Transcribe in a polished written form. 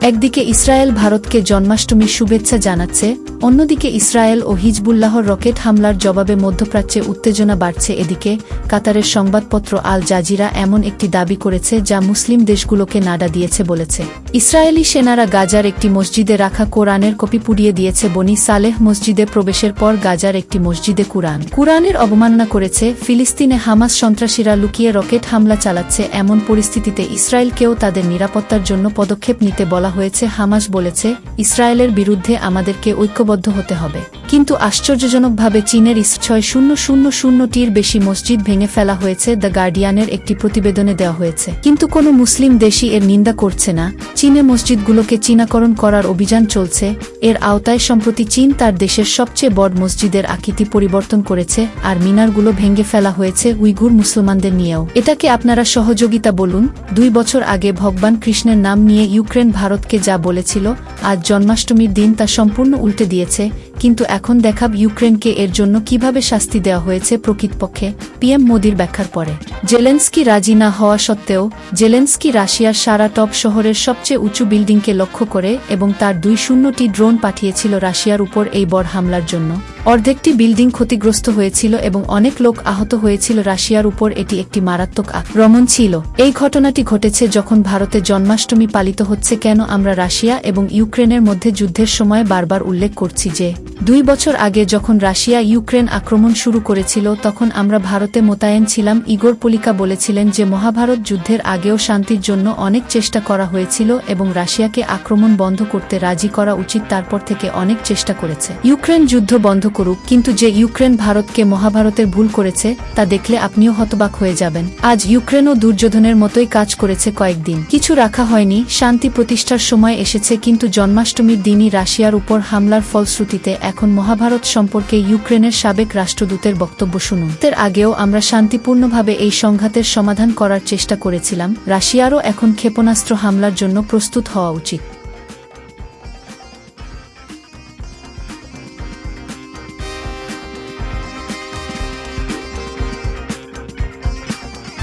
একদিকে ইসরায়েল ভারতকে জন্মাষ্টমীর শুভেচ্ছা জানাচ্ছে, অন্যদিকে ইসরায়েল ও হিজবুল্লাহর রকেট হামলার জবাবে মধ্যপ্রাচ্যে উত্তেজনা বাড়ছে। এদিকে কাতারের সংবাদপত্র আল জাজিরা এমন একটি দাবি করেছে যা মুসলিম দেশগুলোকে নাড়া দিয়েছে। বলেছে, ইসরায়েলি সেনারা গাজার একটি মসজিদে রাখা কোরআনের কপি পুড়িয়ে দিয়েছে। বনি সালেহ মসজিদে প্রবেশের পর গাজার একটি মসজিদে কুরআনের অবমাননা করেছে। ফিলিস্তিনে হামাস সন্ত্রাসীরা লুকিয়ে রকেট হামলা চালাচ্ছে। এমন পরিস্থিতিতে ইসরায়েলকেও তাদের নিরাপত্তার জন্য পদক্ষেপ নিতে বলা হয়েছে। হামাস বলেছে, ইসরায়েলের বিরুদ্ধে আমাদেরকে ঐক্যবদ্ধ হতে হবে। কিন্তু আশ্চর্যজনকভাবে চীনের ৬,০০০টির বেশি মসজিদ ভেঙে ফেলা হয়েছে। দ্য গার্ডিয়ানের একটি প্রতিবেদনে দেওয়া হয়েছে। কিন্তু কোনো মুসলিম দেশই এর নিন্দা করছে না। চীনে মসজিদগুলোকে চীনাকরণ করার অভিযান চলছে। এর আওতায় সম্প্রতি চীন তার দেশের সবচেয়ে বড় মসজিদের আকৃতি পরিবর্তন করেছে, আর মিনারগুলো ভেঙে ফেলা হয়েছে উইগুর মুসলমানদের নিয়েও। এটাকে আপনারা সহযোগিতা বলুন। ২ বছর আগে ভগবান কৃষ্ণের নাম নিয়ে ইউক্রেন ভারতকে যা বলেছিল, আজ জন্মাষ্টমীর দিন তা সম্পূর্ণ উল্টে দিয়েছে। কিন্তু এখন দেখাব ইউক্রেনকে এর জন্য কিভাবে শাস্তি দেওয়া হয়েছে প্রকৃতপক্ষে। পিএম মোদির ব্যাখ্যার পরে জেলেনস্কি রাজি না হওয়া সত্ত্বেও জেলেনস্কি রাশিয়ার সারাটভ শহরের সবচেয়ে উঁচু বিল্ডিংকে লক্ষ্য করে এবং তার ২০টি ড্রোন পাঠিয়েছিল রাশিয়ার উপর এই বড় হামলার জন্য। অর্ধেকটি বিল্ডিং ক্ষতিগ্রস্ত হয়েছিল এবং অনেক লোক আহত হয়েছিল। রাশিয়ার উপর এটি একটি মারাত্মক আক্রমণ ছিল। এই ঘটনাটি ঘটেছে যখন ভারতে জন্মাষ্টমী পালিত হচ্ছে। কেন আমরা রাশিয়া এবং ইউক্রেনের মধ্যে যুদ্ধের সময় বারবার উল্লেখ করছি যে ২ বছর আগে যখন রাশিয়া ইউক্রেন আক্রমণ শুরু করেছিল তখন আমরা ভারতে মোতায়েন ছিলাম। ইগোর পলিকা বলেছিলেন যে মহাভারত যুদ্ধের আগেও শান্তির জন্য অনেক চেষ্টা করা হয়েছিল এবং রাশিয়াকে আক্রমণ বন্ধ করতে রাজি করা উচিত। তারপর থেকে অনেক চেষ্টা করেছে ইউক্রেন যুদ্ধ বন্ধ করুক, কিন্তু যে ইউক্রেন ভারতকে মহাভারতের ভুল করেছে তা দেখলে আপনিও হতবাক হয়ে যাবেন। আজ ইউক্রেনও দুর্যোধনের মতোই কাজ করেছে। কয়েকদিন কিছু রাখা হয়নি, শান্তি প্রতিষ্ঠার সময় এসেছে। কিন্তু জন্মাষ্টমীর দিনই রাশিয়ার উপর হামলার ফলশ্রুতিতে এখন মহাভারত সম্পর্কে ইউক্রেনের সাবেক রাষ্ট্রদূতের বক্তব্য শুনুন। এর আগেও আমরা শান্তিপূর্ণভাবে এই সংঘাতের সমাধান করার চেষ্টা করেছিলাম। রাশিয়ারও এখন ক্ষেপণাস্ত্র হামলার জন্য প্রস্তুত হওয়া উচিত।